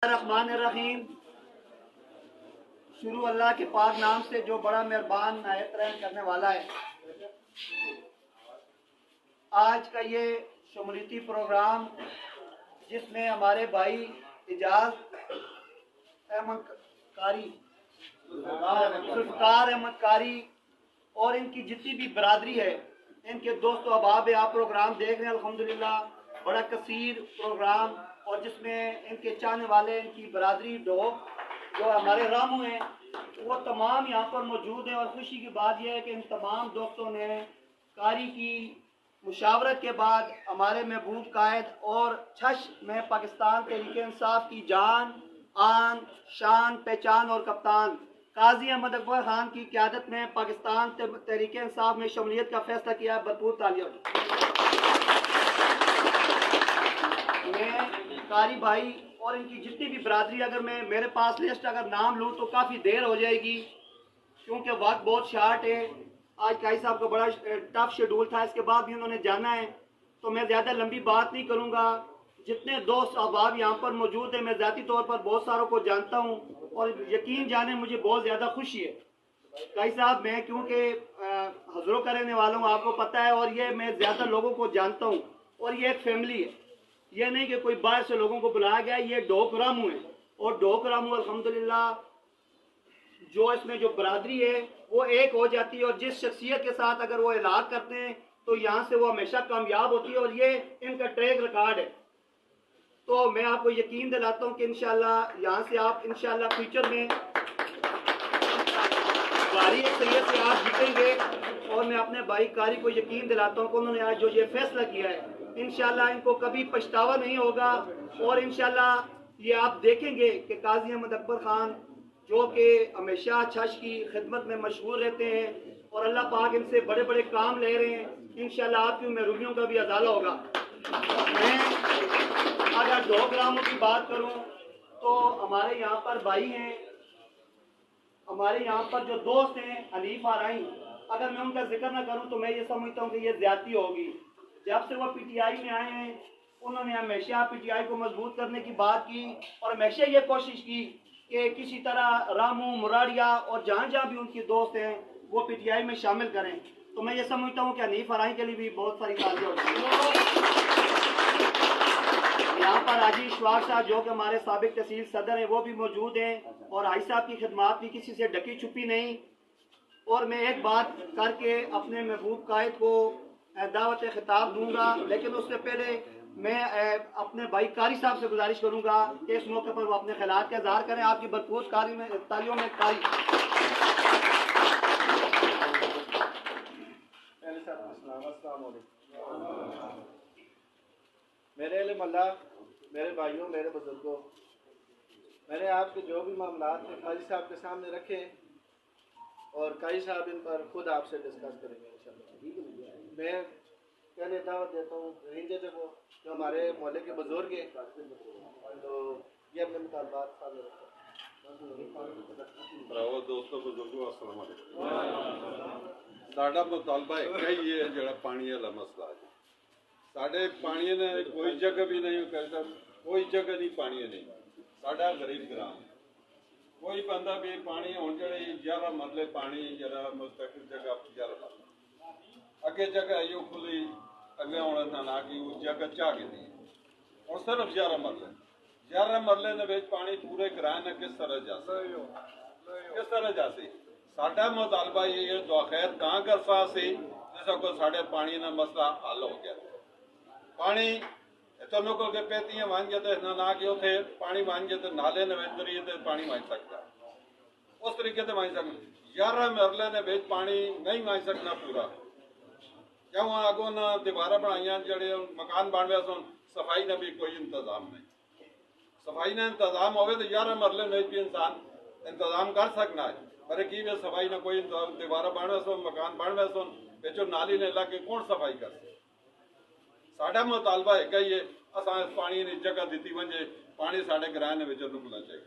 रहमानिर्रहीम। शुरू अल्लाह के पाक नाम से जो बड़ा मेहरबान नायत रहम करने वाला है। आज का ये शमूलियती प्रोग्राम जिसमें हमारे भाई इजाज अहमद कारी, जुल्फ़कार अहमद कारी और इनकी जितनी भी बरादरी है, इनके दोस्त अहबाब आप प्रोग्राम देख रहे हैं। अल्हम्दुलिल्लाह बड़ा कसीर प्रोग्राम, और जिसमें इनके चाहने वाले, इनकी बरादरी डॉग जो हमारे रामू हैं, वो तमाम यहाँ पर मौजूद हैं। और खुशी की बात यह है कि इन तमाम दोस्तों ने कारी की मुशावरत के बाद हमारे महबूब कायद और छश में पाकिस्तान तहरीक इंसाफ की जान, आन, शान, पहचान और कप्तान काजी अहमद अकबर खान की क़यादत में पाकिस्तान तहरीक इंसाफ में शमूलियत का फैसला किया। भरपूर तालियां। मैं कारी भाई और इनकी जितनी भी बरादरी, अगर मैं मेरे पास लिस्ट अगर नाम लूँ तो काफ़ी देर हो जाएगी, क्योंकि वक्त बहुत शार्ट है। आज काई साहब का बड़ा टफ शेड्यूल था, इसके बाद भी उन्होंने जाना है, तो मैं ज़्यादा लंबी बात नहीं करूँगा। जितने दोस्त अहबाब यहाँ पर मौजूद हैं, मैं ज़ाती तौर पर बहुत सारों को जानता हूँ और यकीन जाने मुझे बहुत ज़्यादा खुशी है। काई साहब, मैं क्योंकि हज़रों का रहने वाला हूँ, आपको पता है, और ये मैं ज़्यादा लोगों को जानता हूँ, और ये एक फैमिली है। ये नहीं कि कोई बाहर से लोगों को बुलाया गया। ये डोक रामू है, और डोक रामू अल्हम्दुलिल्लाह जो इसमें जो बरादरी है वो एक हो जाती है, और जिस शख्सियत के साथ अगर वो इलाज करते हैं तो यहाँ से वो हमेशा कामयाब होती है, और ये इनका ट्रैक रिकॉर्ड है। तो मैं आपको यकीन दिलाता हूँ कि इंशाल्लाह यहाँ से आप इंशाल्लाह फ्यूचर में भारी अक्सरियत से आप जीतेंगे। और मैं अपने भाई कारी को यकीन दिलाता हूँ कि उन्होंने आज जो ये फैसला किया है, इंशाल्लाह इनको कभी पछतावा नहीं होगा। और इंशाल्लाह ये आप देखेंगे कि काजी अहमद अकबर खान जो कि हमेशा छश की खिदमत में मशहूर रहते हैं, और अल्लाह पाक इनसे बड़े बड़े काम ले रहे हैं। इंशाल्लाह आपकी महरूमियों का भी अजाला होगा। मैं अगर दो ग्रामों की बात करूं तो हमारे यहाँ पर भाई हैं, हमारे यहाँ पर जो दोस्त हैं हनीफ आराई, अगर मैं उनका जिक्र ना करूं तो मैं ये समझता हूँ कि ये ज्यादती होगी। जब से वो पीटीआई में आए हैं, उन्होंने हमेशा पीटीआई को मजबूत करने की बात की, और हमेशा ये कोशिश की कि किसी तरह रामू, मुरारिया और जहाँ जहाँ भी उनकी दोस्त हैं वो पीटीआई में शामिल करें। तो मैं ये समझता हूँ कि हनीफ आराई के लिए भी बहुत सारी तालियां होती हैं। यहाँ पर हाजी इशफाक साहब जो कि हमारे साबिक तहसील सदर हैं, वो भी मौजूद हैं, और हाई साहब की खिदमत भी किसी से ढकी छुपी नहीं। और मैं एक बात करके अपने महबूब कायद को दावत खिताब दूंगा, लेकिन उससे पहले मैं अपने भाई कारी साहब से गुजारिश करूंगा कि इस मौके पर वो अपने ख्यालात का इजहार करें। आपकी भरपूर कारी में तालियों में कारी। मेरे इल्म अल्लाह, मेरे भाइयों, मेरे बुजुर्गों, मैंने आपके जो भी मामलात थे काजी साहब के सामने रखे, और काजी साहब इन पर खुद आपसे डिस्कस करेंगे इंशाल्लाह। मैं पहले दावत देता हूँ हिंदे से वो जो हमारे मोहल्ले के बुजुर्ग हैं, तो ये अपने मुतालबात सामने रखते भरावो दोस्तों बुजुर्गों अस्सलाम वालेकुम। साडा मुतालबा एक ही है जड़ा पानी वाला मसला है। साढ़े पानी ने कोई जगह भी नहीं कहता, कोई जगह नहीं पानी नहीं। साडा गरीब ग्राम कोई बंदा भी पानी हुण जड़े 11 मरले पानी जरा मुस्तकिल जगह 11 मरले अगे जगह यो खुली अगे हुण ना कि उस जगह चाह गई और सिर्फ 11 मरले ने विच पानी पूरे किराए ने किस तरह जासी साडा मुतालबा ये है दुआ खैर कहाँ कर सी जिस को साढ़े पानी का मसला हल हो गया। पानी इतने को पेतियां बन गए तो ना कि उसे पानी बन गए तो नाले ने जरिए पानी बन सकता, उस तरीके से बन सकता। 11 मरले ने बेच पानी नहीं बन सकना पूरा, क्यों अगों न दीवारा बनाइया जड़े मकान बन गया सुन सफाई ने भी कोई इंतजाम नहीं। सफाई ने इंतजाम हो तो 11 मरले में भी इंसान इंतजाम कर सकना है, पर की वे सफाई ने कोई दीवारा बन गया सुन मकान बन गया सुन बेचो नाली ने ला के कौन सफाई कर। साडा मुतालबा एक ही है असा पानी की जगह दी वजे पानी साढ़े किराए में रुकना चाहिए,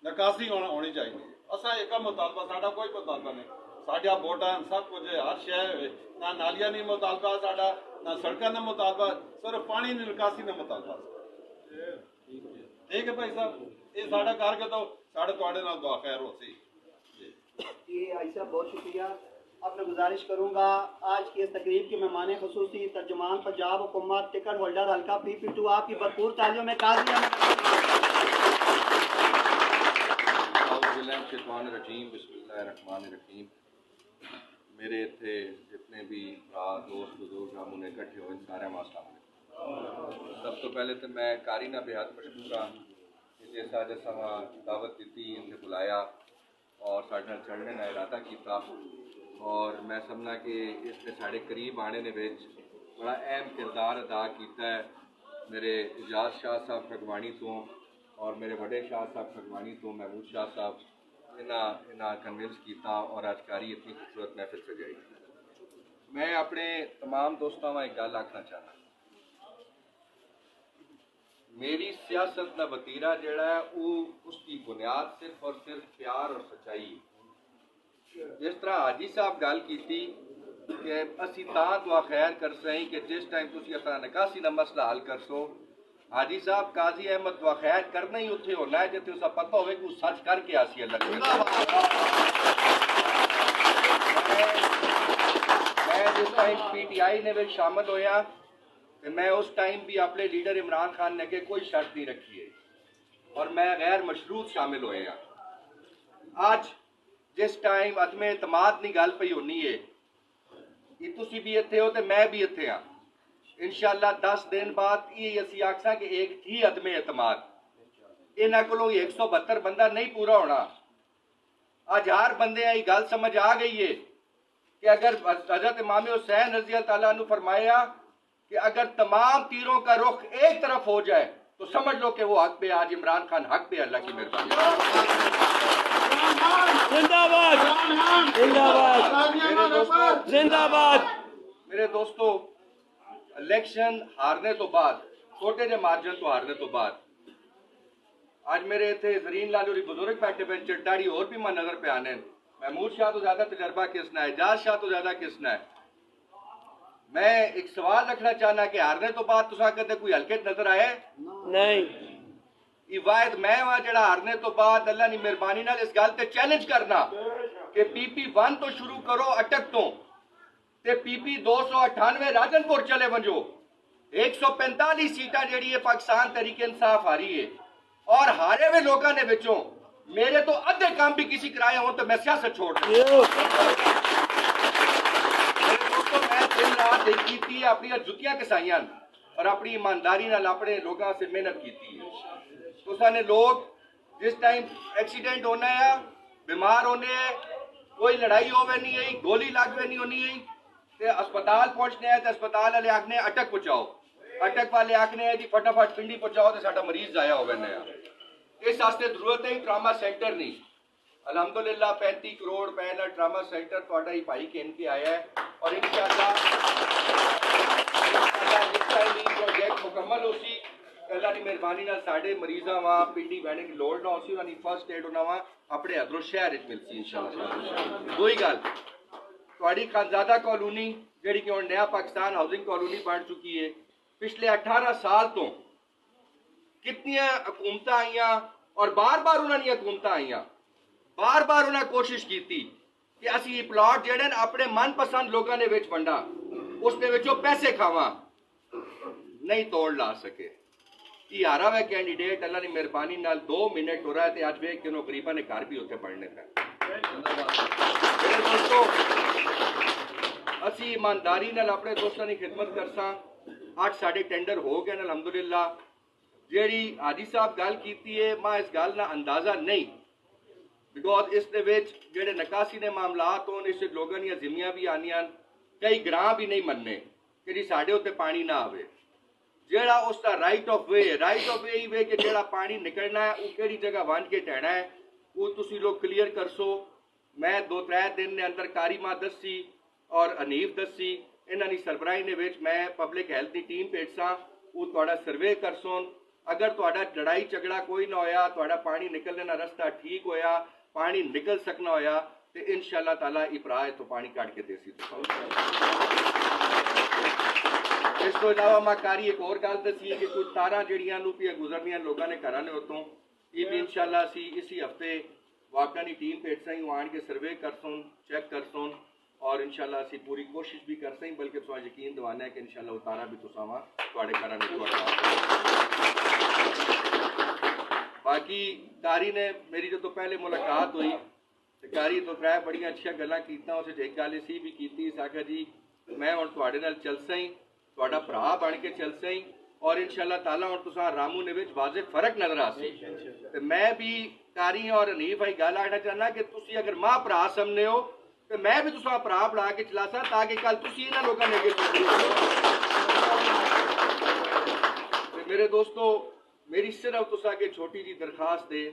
निकासी होनी चाहिए। असा एक मुतालबा साडा कोई मुतालबा नहीं, साढ़ा वोटा सब कुछ हर शह ना नालिया नहीं मुतालबा साडा ना सड़क ने मुतालबा, सिर्फ पानी की निकासी ने मुतालबा। ठीक है भाई साहब, ये साढ़ा करके तो साढ़े थोड़े नाल दुआ खैर हो सी। जी आई साहब बहुत शुक्रिया। अब मैं गुजारिश करूंगा आज की इस तकरीब के मेहमान खसूसी तर्जुमान पंजाब हुकूमत टिकट होल्डर हल्का PP2 आपकी भरपूर तालियों में काजी बिस्मिल्लाहिर्रहमानिर्रहीम। मेरे इतने जितने भी भरा दोस्त बुजुर्ग हम उन्हें इकट्ठे हो सारे वास्ता। सब तो पहले तो मैं कारी ना बेहद मशहूर हाँ कि जैसा जैसा वहाँ दावत दी इन्हें बुलाया और साढ़े चढ़ने का इरादा किया और मैं समझना कि इसने साढ़े करीब आने ने विच बड़ा अहम किरदार अदा किया है मेरे इजाज शाह साहब खगवाणी तो और मेरे बड़े शाह साहब खगवाणी तो महमूद शाह साहब इन्हें कन्विंस किया और आज कारी इतनी खूबसूरत महफिल सजाई। मैं अपने तमाम दोस्तों में एक गल आखना चाहना, मेरी सियासत का वतीरा जड़ा है वो उसकी बुनियाद सिर्फ और सिर्फ प्यार और सच्चाई। जिस तरह हाजी साहब गल की कि असी तां दुआ खैर कर सही कि जिस टाइम तुसी अपना निकासी का मसला हल कर सो। हाजी साहब काजी अहमद दुआ खैर करना ही उत्थे होना है जिथे उसे पता हो कि सच करके आसी अल्लाह। मैं जिस टाइम PTI ने भी शामिल होया तो मैं उस टाइम भी अपने लीडर इमरान खान ने के कोई शर्त नहीं रखी है और मैं गैर मशरूत शामिल होया। आज जिस टाइम अदम एतमाद की गल पई होनी है कि तुसी भी इत्थे हो तो मैं भी इत्थे हाँ। इंशाअल्लाह 10 दिन बाद ये असी आखसा कि एक थी अदम एतमाद इन्हों को 172 बंदा नहीं पूरा होना। आज हर बंदे ये गल समझ आ गई है कि अगर हजरत इमाम हुसैन रज़ी अल्लाह तआला अन्हु फरमाया कि अगर तमाम तीरों का रुख एक तरफ हो जाए तो समझ लो कि वो हक पे। आज इमरान खान हक पे, अल्लाह की मेहरबानी। जिंदाबाद जिंदाबाद जिंदाबाद। मेरे दोस्तों, इलेक्शन हारने तो बाद छोटे जे मार्जिन तो हारने तो बाद आज मेरे इतने जरीन लाल और बुजुर्ग बैठे पे चिट्टाड़ी और भी मैं नजर पे आने। महमूद शाह तो ज्यादा तजर्बा किसना है, एजाज शाह तो ज्यादा किसना है। मैं एक सवाल रखना चाहना कि हारने तो बाद तुसा कदे कोई हल्के नजर आए नहीं। वायद मैं वहां जड़ा हारने तो बाद अल्लाह की मेहरबानी नाल इस गल ते चैलेंज करना कि PP1 तो शुरू करो अटक तो ते PP 298 राजनपुर चले वंजो। 145 सीटा जेड़ी है पाकिस्तान तहरीक इंसाफ हारी है और हारे हुए लोगों ने विचों मेरे तो अद्धे काम भी किसी कराए हो तो मैं सियासत छोड़ मैं दिन रात एक की अपनी जुतियां कसाइया और अपनी ईमानदारी नाल अपने लोगों से मेहनत की है। तो साने लोग जिस टाइम एक्सीडेंट होना है, बीमार होने है, कोई लड़ाई होवे नहीं है, गोली लागवे नहीं होनी है ते अस्पताल पहुंचने हैं तो अस्पताल वाले आखने अटक पहुंचाओ, अटक वाले आखने हैं जी फटाफट पिंडी पहुंचाओ तो साडा मरीज जाया होवे नया। इस वास्ते जरूरत है ट्रामा सेंटर नहीं। अल्हम्दुलिल्लाह 35 करोड़ रुपए का ट्रामा सेंटर थोड़ा ही भाई केन के आया है और इंशाअल्लाह जिस टाइम प्रोजेक्ट मुकम्मल हो सी अल्लाह की मेहरबानी नाल साडे मरीज़ां वहाँ पिंडी बहने की लोड़ ना होसी, उन्हें फर्स्ट एड होना वहाँ अपने अदरों शहर मिलती इंशाअल्लाह। दो ही गल थोड़ी खानजादा कॉलोनी जी कि नया पाकिस्तान हाउसिंग कॉलोनी बन चुकी है। पिछले 18 साल तो कितनी हुकूमत आईया और बार बार उन्होंने हुकूमत आईया, बार बार उन्हें कोशिश की कि असी प्लॉट जेडे अपने मनपसंद लोगों ने विच वंडा उसके विचों पैसे खावा, नहीं तोड़ ला सके। ये हारा हुआ कैंडीडेट अल्लाह की मेहरबानी नाल 2 मिनट हो रहा है तो अज वेख के गरीबा ने घर भी उत्थे पढ़ने पे। मेरे दोस्तों, असी ईमानदारी नाल अपने दोस्तों की खिदमत करसा। 8 साढ़े टेंडर हो गए अलहमदुलिल्लाह। जेड़ी हाजी साहब गल की है मैं इस गल का अंदाजा नहीं बिकॉज इस जेडे निकासी के मामलात हो इस लोगों दी जिम्मियां भी आनियां, कई ग्रां भी नहीं मनने कि जी साढ़े उत्ते पानी ना आवे। जेड़ा उसका राइट ऑफ वे ही वे कि जेड़ा पानी निकलना है वो किहड़ी जगह वंज के टहना है वो तुसी लोग क्लीयर कर सो। मैं 2-3 दिन के अंदर कारी मां दसी और अनीफ दसी इन्हां दी सरबराही ने विच मैं पब्लिक हेल्थ की टीम भेजसा वो तुहाडा सर्वे कर सोन। अगर तुहाडा लड़ाई झगड़ा कोई ना होया, तुहाडा पानी निकलने का रस्ता ठीक होया, पानी निकल सकना होया तो इंशाअल्लाह ताला इपरा तो पानी काट के देसी इस तो इलावा मैं कारी एक और गल दसी है कि कुछ तारा जड़ियां गुजरनिया लोगों ने घर ने उतों ये भी इंशाल्लाह असी इसी हफ्ते वाकई की टीम भेज सही आन के सर्वे कर सुन चेक कर सुन और इंशाल्लाह असी पूरी कोशिश भी कर सही बल्कि तुम यकीन दिवाना है कि इंशाल्लाह उतारा भी तुसावा तुहाडे घर ने बाकी कारी ने मेरी जो तो पहले मुलाकात हुई तो कारी तो त्रै बड़िया अच्छी गल्लां कीतियां उस एक गल इसी भी की आखिया जी मैं हुण तुहाडे नाल चल सही तुहाडा भरा बन के चल सही और इंशाल्लाह ताला हुण तुसां रामू ने विच वाज़े फर्क नजर आ सी ते मैं भी कारी और हनीफ भाई गल आखना चाहना कि तुसी अगर मां भरा समझने हो तो मैं भी तुसां भरा बना के चला सा ताकि कल तुसी इन्हां लोकां ने अगे मेरे दोस्तों मेरी सिर्फ तुसां अगे छोटी जी दरखास्त है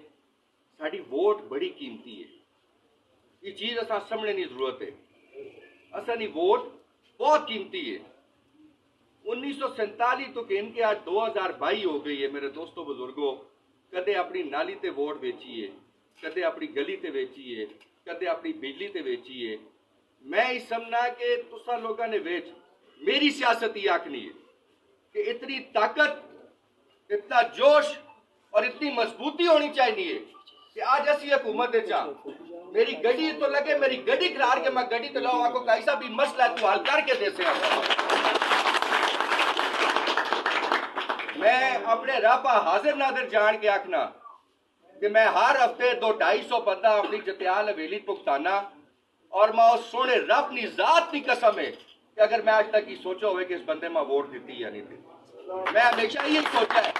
साडी वोट बड़ी कीमती है ये चीज असां समझने की जरूरत है असां वोट बहुत कीमती है 1947 तो कहन के आज 2022 हो गई है मेरे दोस्तों बुजुर्गों कदे अपनी नाली ते वोट बेची है कदे अपनी गली ते बेची है कदे अपनी बिजली ते बेची है मैं ये समझना कि तुसा लोगों ने बेच मेरी सियासत ही आखनी है कि इतनी ताकत इतना जोश और इतनी मजबूती होनी चाहिए कि आज ऐसी हुकूमत मेरी गड्डी तो लगे मेरी गड्डी खिलार के मैं गड्डी तो लाऊं आपको कैसा भी मसला है तू हल करके दे से मैं अपने रब हाजिर नादिर जान के आखना कि मैं हर हफ्ते 200-250 बंदा अपनी जतियाल हवेली भुगताना और मैं उस सोने रब की जात की कसम है कि अगर मैं आज तक ही सोचा हुए कि इस बंदे में वोट दी या नहीं दी मैं हमेशा यही सोचा है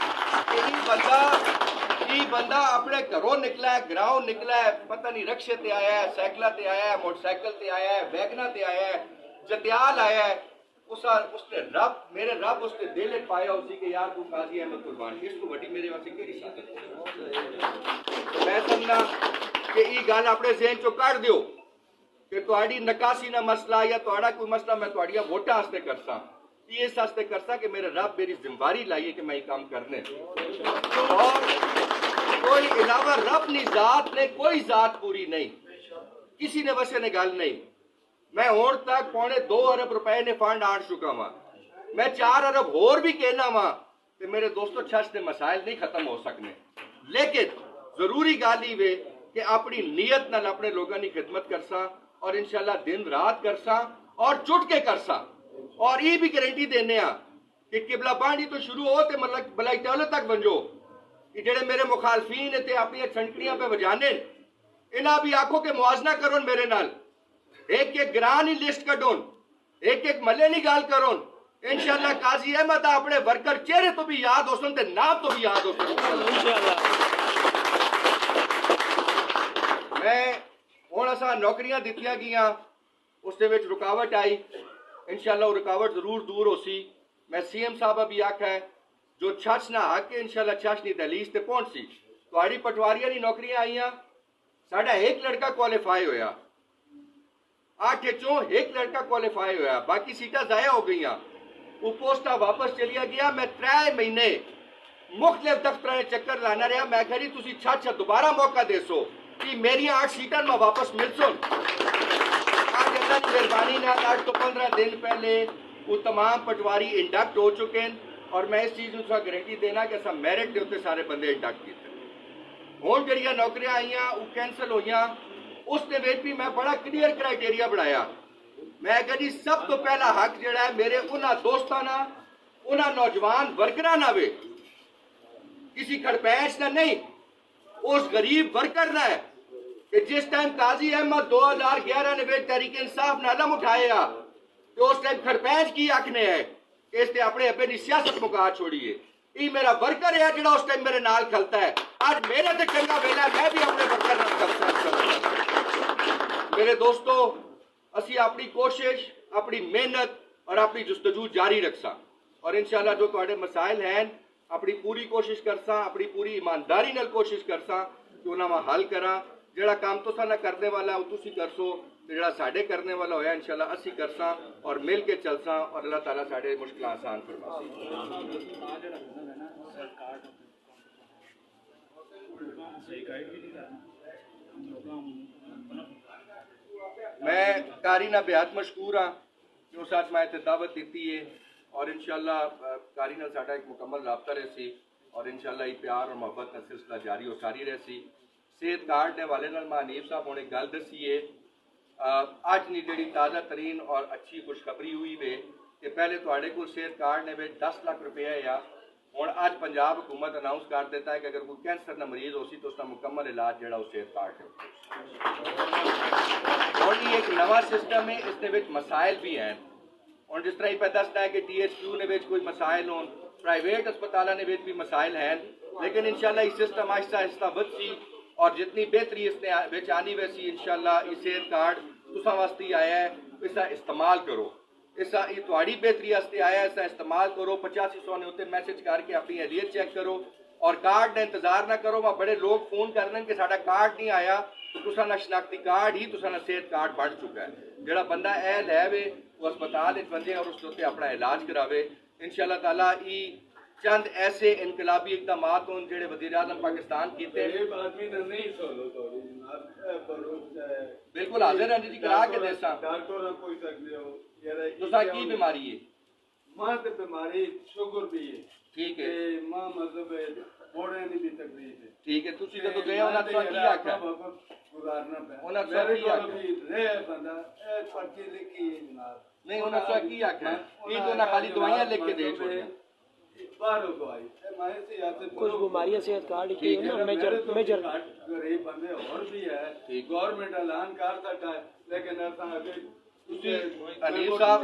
कि ये बंदा अपने घरों निकला है ग्राउंड निकला है पता नहीं रक्शे ते आया है साइकिल ते आया है मोटरसाइकिल ते आया है वैगना ते आया है जतियाल आया है उसने रब मेरे रब उसने दिल पाया उसी के यार तू काजी अहमद कुर्बान इसको बड़ी मेरे वास्ते केड़ी सादत मैं समझना कि ये गल अपने ज़हन चो काट दियो कि तुहाडी नकासी ना मसला या तुहाडा कोई मसला मैं तुहाडियां वोटां वास्ते करसा इस वास्ते करसा कि मेरे रब मेरी जिम्मेवारी लाइए कि मैं ये काम करने और कोई इलावा रब नी जात ने कोई जात पूरी नहीं किसी ने वैसे ने गल नहीं मैं होर तक 2.25 अरब रुपए ने फंड आड़ चुका वहां मैं 4 अरब होर भी कहना वहां तो मेरे दोस्तों छछ के मसाइल नहीं खत्म हो सकने लेकिन जरूरी गल ही वे कि अपनी नीयत नाल अपने लोगों की खिदमत करसा और इंशाल्लाह दिन रात करसा और जुट के करसा और ये भी गारंटी देने कि किबला बांडी तो शुरू हो तो मतलब बलाई टोले तक बंजो कि जेड़े मेरे मुखालफीन थे अपनी छंटड़ियां पे बजाने इन्हें भी आखो के मुआवजना करो मेरे नाल एक एक ग्रां ही लिस्ट कढो एक एक मले नी गाल करो इंशाल्लाह काजी अहमद अपने वर्कर चेहरे तो भी याद हो सन ते नाम तो भी याद हो सन मैं हुण असां नौकरियां दित्तियां गईयां उसदे विच रुकावट आई इंशाल्लाह रुकावट जरूर दूर होसी मैं सीएम साहब भी आखा है जो छछ ना हक इंशाल्लाह छछ नी दहलीज ते पहुंची तुहाडी पटवारियां दी नौकरियां आईयां साडा एक लड़का क्वालीफाई होया 8 चों एक लड़का क्वालीफाई होया बाकी सीटां जाया हो गईयां वो पोस्टा वापस चलिया गया मैं 3 महीने मुख्तलिफ दफ्तरां चक्कर लाना रहा मैं कह रही तुसी छछ दोबारा मौका देसो कि मेरी 8 सीटां में वापस मिल सुन आज अल्लाह की मेहरबानी नाल 8 तो 15 दिन पहले वो तमाम पटवारी इंडक्ट हो चुके हैं और मैं इस चीज़ को गारंटी देना कि असा मैरिट के उत्ते सारे बंदे इंडक्ट किए हुण जड़ियां नौकरियां आईयां वो कैंसल होईयां उसने विच भी मैं बड़ा क्लीयर क्राइटेरिया बनाया मैं कहनी सब तो पहला हक जिहड़ा है मेरे उन्हां दोस्तां नाल उन्हां नौजवान वर्करां नाल वे किसी खड़पैंच ना नहीं उस गरीब वर्कर ना है कि जिस टाइम काजी अहमद 2011 ने वे तहरीक इंसाफ नाल अलम उठाया तो उस टाइम खड़पैंच की आखने है कि इसने अपने अब्बे की सियासत मुका छोड़िए ये मेरा वर्कर है जो उस टाइम मेरे नाल खलता है आज मेरे तो चंगा वेला मैं भी अपने वर्कर नाल खलता मेरे दोस्तों असी अपनी कोशिश अपनी मेहनत और अपनी जुस्तजू जारी रखसा और इंशाल्लाह जो तुहाडे मसाइल हैं अपनी पूरी कोशिश करसा अपनी पूरी ईमानदारी नाल कोशिश करसा कि उन्हां मा हल करा जेड़ा काम तुसा ना करने वाला वो तुसी करसो जेड़ा साडे करने वाला होया इंशाल्लाह असी करसा और मिल के चलसा और अल्लाह ताला साडे मुश्किलां आसान फरमासी मैं कारी ना बेहद मशकूर हाँ कि उस आज मैं दावत दी है और इंशाल्लाह कारी नाल साडा एक मुकम्मल राबता रही और इंशाल्लाह ये प्यार और मोहब्बत का सिलसिला जारी और सारी रही। सेहत कार्ड के हवाले नाल मां हनीफ साहब हुणे गल दसी है अज नी जिहड़ी ताज़ा तरीन और अच्छी खुशखबरी हुई वे कि पहले तुहाडे कोल सेहत कार्ड ने वे 10 लाख रुपया आ हुण अज पंजाब हुकूमत अनाउंस कर देता है कि अगर कोई कैंसर का मरीज हो सी तो उसका मुकम्मल इलाज जिहड़ा उस सेहत कार्ड है। और ये एक नवा सिस्टम है, इसके विच मसाइल भी हैं और जिस तरह पे दसदा है कि THQ ने विच कोई मसाइल होन, प्राइवेट अस्पतालों ने विच भी मसाइल हैं, लेकिन इंशाल्लाह ये सिस्टम आहिस्ता आहिस्ता बदसी और जितनी बेहतरी इसने विच आनी वैसी इंशाल्लाह ये सेहत कार्ड तुसां वास्ते आया है, इसका इस्तेमाल करो। इसका ये थोड़ी बेहतरी वास्ते आया है, इसका इस्तेमाल करो। 8500 ने उत्ते मैसेज करके अपनी अहलियत चेक करो और कार्ड का इंतजार ना करो। वहाँ बड़े लोग फोन कर रहे हैं कि साडा कार्ड नहीं आया, तुसा ना शनाख्ती कार्ड ही तुसा ना सेहत कार्ड बन चुका है। जिहड़ा बंदा एहल है वे वो अस्पताल बंदे और उसके उत्ते अपना इलाज करावे। इंशाअल्लाह ताला ई चंद ऐसे इनकलाबी इकदाम हों जिहड़े वज़ीर आज़म पाकिस्तान कीते। बिल्कुल हाजिर हैं जी, करा के देसा। तुसा की बीमारी है? मां ते बीमारी शुगर भी है, ठीक है, मां मतलब घोड़े दी भी तकलीफ है, ठीक है। तुसी जदों गए उन्हां तो की आख्या? गुजारना पे उन्हां तो की आख्या? रे बंदा ए पर्ची लिखी है जनाब, नहीं उन्हां तो की आख्या? ये तो ना खाली दवाइयां लिख के दे छोड़ियां। बाहरों दवाई मैं से याद से कुछ बीमारियां सेहत कार्ड की है ना, मेजर गरीब बंदे और भी है, गवर्नमेंट ऐलान कर सकता है, लेकिन ऐसा अभी अनिल साहब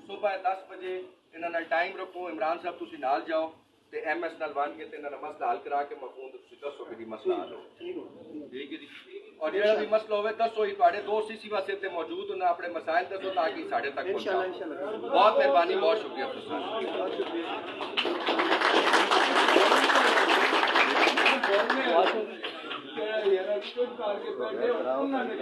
सुबह 10 बजे इन्हां नाल टाइम रखो। इमरान साहब तुसी नाल जाओ ते MS नाल बन के ते इन्हां दा मसला हल करा के मफहूम तुसी दसो कि मसला हल हो। ठीक है जी। और जेड़ा भी मसला होवे दसो ही तुहाडे दोस्त इसी वास्ते ते मौजूद होना, अपने मसाइल दसो ताकि साडे तक पहुंचाओ। बहुत मेहरबानी, बहुत शुक्रिया गवर्नमेंट